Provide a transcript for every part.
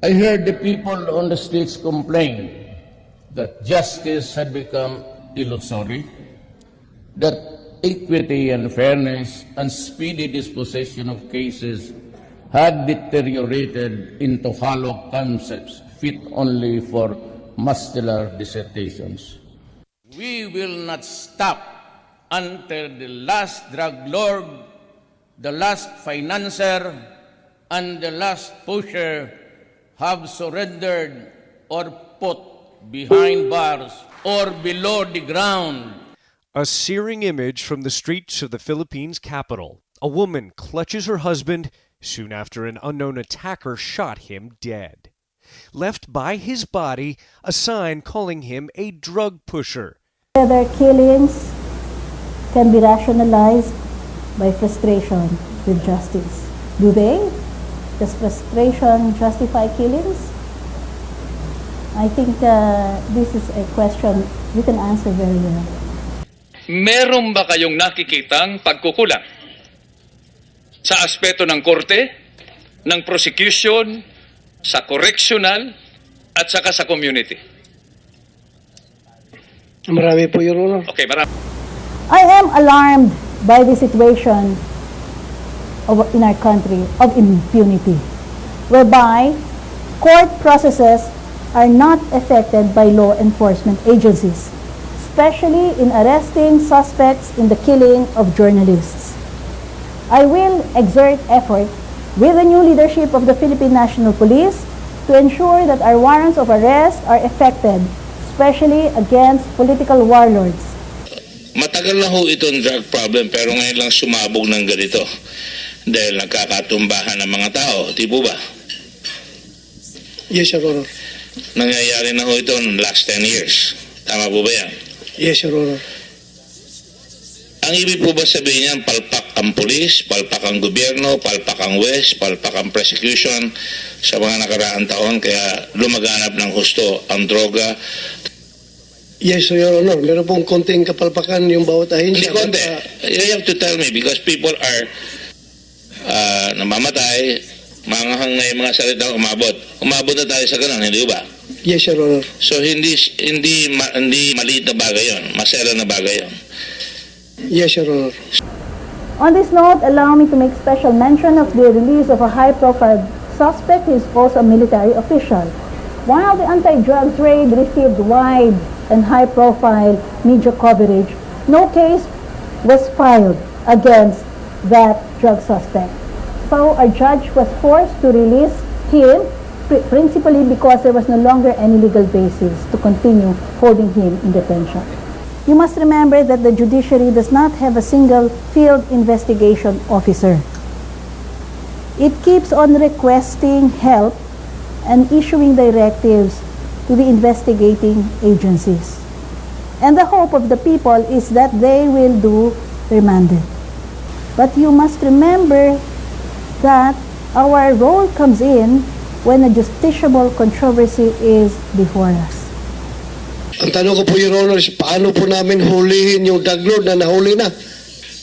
I heard the people on the streets complain that justice had become illusory, that equity and fairness and speedy disposition of cases had deteriorated into hollow concepts fit only for muscular dissertations. We will not stop until the last drug lord, the last financier, and the last pusher have surrendered or put behind bars or below the ground. A searing image from the streets of the Philippines capital. A woman clutches her husband soon after an unknown attacker shot him dead. Left by his body a sign calling him a drug pusher. Their killings can be rationalized by frustration with justice. Do they? Does frustration justify killings? I think this is a question you can answer very well. Meron ba kayong nakikitang pagkukulang sa aspeto ng korte, ng prosecution, sa correctional, at saka sa community? Marami po, Your Honor. Okay, marami. I am alarmed by the situation in our country of impunity, whereby court processes are not affected by law enforcement agencies, especially in arresting suspects in the killing of journalists. I will exert effort with the new leadership of the Philippine National Police to ensure that our warrants of arrest are effected, especially against political warlords. Matagal na ho itong drug problem pero ngayon lang sumabog ng ganito dahil nagkakatumbahan ng mga tao, di po ba? Yes, Your Honor. Nangyayari na ho ito in last 10 years. Tama po ba yan? Yes, Your Honor. Ang ibig po ba sabihin niyan, palpak ang pulis, palpak ang gobyerno, palpak ang West, palpak ang prosecution sa mga nakaraang taon kaya lumaganap ng husto ang droga. Yes, Your Honor. Meron pong konting kapalpakan yung bawat Hindi ahensya. konti. You have to tell me because people are namamatay, manghang na yung mga salitang umabot. Umabot na tayo sa ganun, hindi ba? Yes, Your Honor. So hindi maliit na bagay yun, masela na bagay yun. Yes, Your Honor. On this note, allow me to make special mention of the release of a high-profile suspect who is also a military official. While the anti-drugs raid received wide and high-profile media coverage, no case was filed against that drug suspect. So our judge was forced to release him principally because there was no longer any legal basis to continue holding him in detention. You must remember that the judiciary does not have a single field investigation officer. It keeps on requesting help and issuing directives to the investigating agencies. And the hope of the people is that they will do their mandate. But you must remember that our role comes in when a justiciable controversy is before us. Ang tanong ko po, Your Honor, is paano po namin hulihin yung drug lord na nahuli na?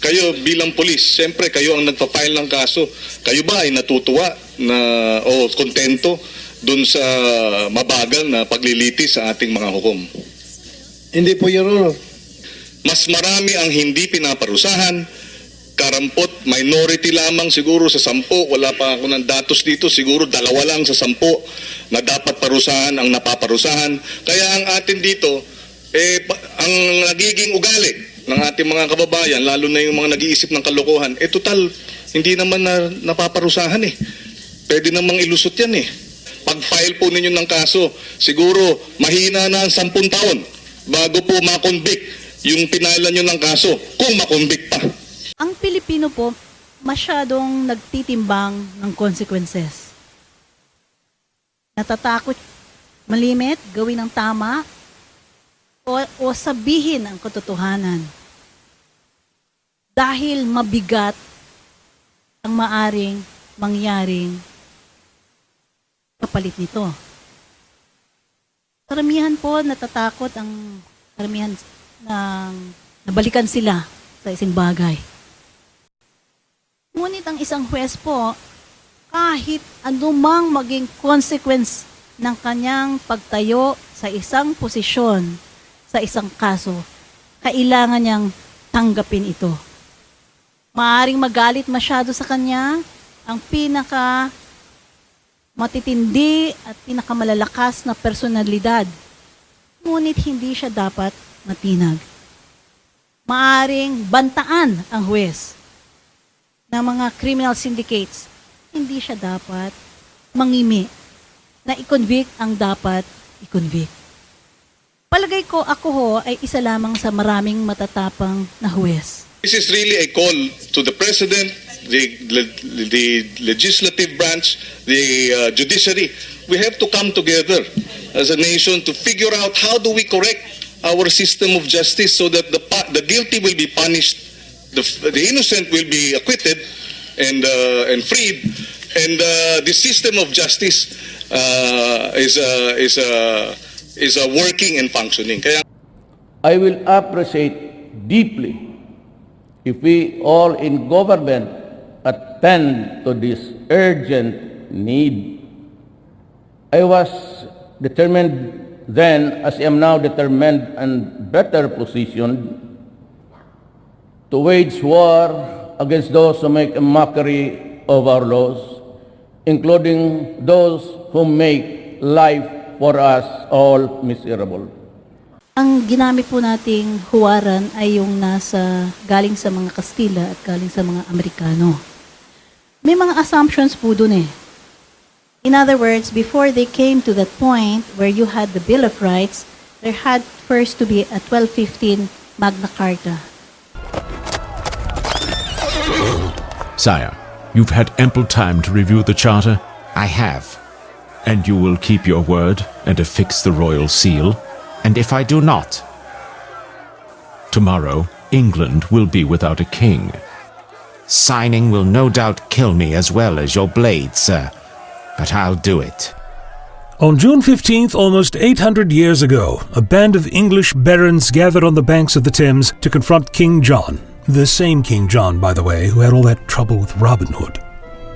Kayo bilang polis, siyempre kayo ang nagpa-file ng kaso. Kayo ba ay natutuwa na o kontento dun sa mabagal na paglilitis sa ating mga hukom? Hindi po, Your Honor. Mas marami ang hindi pinaparusahan, karampot, minority lamang siguro sa 10, wala pa ako ng datos dito, siguro 2 lang sa 10 na dapat parusahan ang napaparusahan. Kaya ang atin dito, ang nagiging ugali ng ating mga kababayan, lalo na yung mga nag-iisip ng kalokohan, total, hindi naman napaparusahan eh. Pwede namang ilusot yan eh. Pag-file po ninyo ng kaso, siguro mahina na ang 10 taon bago po makonvict yung pinailan nyo ng kaso, kung makonvict pa. Ang Pilipino po, masyadong nagtitimbang ng consequences. Natatakot malimit, gawin ang tama, o sabihin ang katotohanan. Dahil mabigat ang maaring mangyaring kapalit nito. Karamihan po natatakot ang karamihan ng nabalikan sila sa isang bagay. Ngunit ang isang huwes po kahit anumang maging consequence ng kanyang pagtayo sa isang posisyon, sa isang kaso, kailangan niyang tanggapin ito. Maaring magalit masyado sa kanya ang pinaka matitindi at pinakamalalakas na personalidad, ngunit hindi siya dapat matinag. Maaring bantaan ang huwes ng mga criminal syndicates, hindi siya dapat mangimi na i-convict ang dapat i-convict. Palagay ko ako ho ay isa lamang sa maraming matatapang na huwes. This is really a call to the President, the legislative branch, the judiciary. We have to come together as a nation to figure out how do we correct our system of justice so that the guilty will be punished, the innocent will be acquitted and freed, and the system of justice is working and functioning. Kaya I will appreciate deeply if we all in government attend to this urgent need. I was determined then, as I am now determined and better positioned to wage war against those who make a mockery of our laws, including those who make life for us all miserable. Ang ginamit po nating huwaran ay yung galing sa mga Kastila at galing sa mga Amerikano. May mga assumptions po dun eh. In other words, before they came to that point where you had the Bill of Rights, there had first to be a 1215 Magna Carta. Sire, you've had ample time to review the Charter. I have. And you will keep your word and affix the royal seal? And if I do not? Tomorrow, England will be without a king. Signing will no doubt kill me as well as your blade, sir. But I'll do it. On June 15th, almost 800 years ago, a band of English barons gathered on the banks of the Thames to confront King John. The same King John, by the way, who had all that trouble with Robin Hood.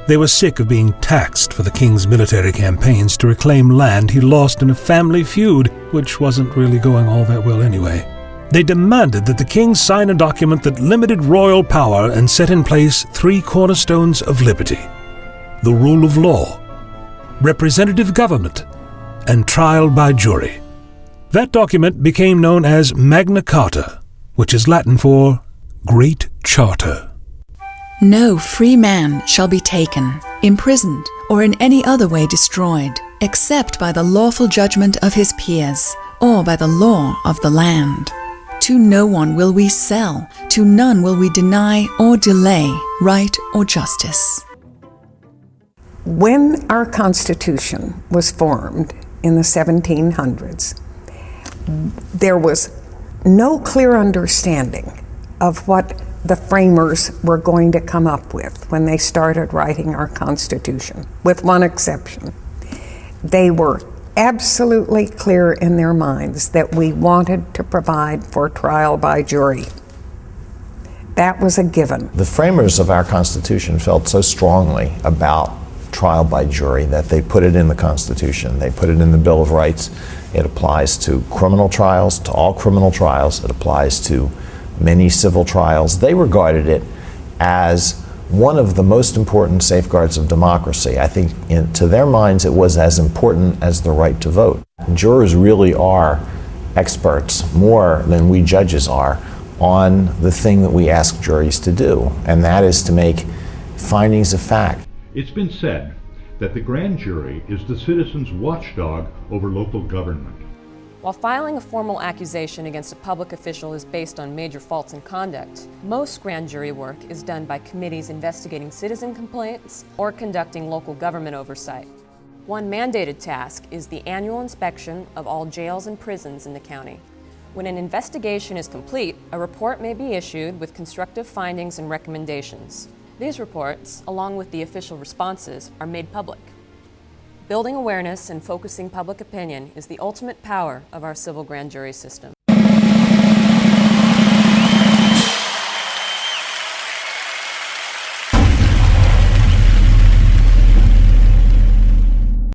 They were sick of being taxed for the king's military campaigns to reclaim land he lost in a family feud, which wasn't really going all that well anyway. They demanded that the king sign a document that limited royal power and set in place 3 cornerstones of liberty: the rule of law, representative government, and trial by jury. That document became known as Magna Carta, which is Latin for Great Charter. No free man shall be taken, imprisoned, or in any other way destroyed, except by the lawful judgment of his peers, or by the law of the land. To no one will we sell, to none will we deny or delay right or justice. When our Constitution was formed in the 1700s, there was no clear understanding of what the framers were going to come up with when they started writing our Constitution, with one exception. They were absolutely clear in their minds that we wanted to provide for trial by jury. That was a given. The framers of our Constitution felt so strongly about trial by jury that they put it in the Constitution. They put it in the Bill of Rights. It applies to criminal trials, to all criminal trials. It applies to many civil trials. They regarded it as one of the most important safeguards of democracy. I think to their minds it was as important as the right to vote. Jurors really are experts, more than we judges are, on the thing that we ask juries to do, and that is to make findings of fact. It's been said that the grand jury is the citizen's watchdog over local government. While filing a formal accusation against a public official is based on major faults in conduct, most grand jury work is done by committees investigating citizen complaints or conducting local government oversight. One mandated task is the annual inspection of all jails and prisons in the county. When an investigation is complete, a report may be issued with constructive findings and recommendations. These reports, along with the official responses, are made public. Building awareness and focusing public opinion is the ultimate power of our civil grand jury system.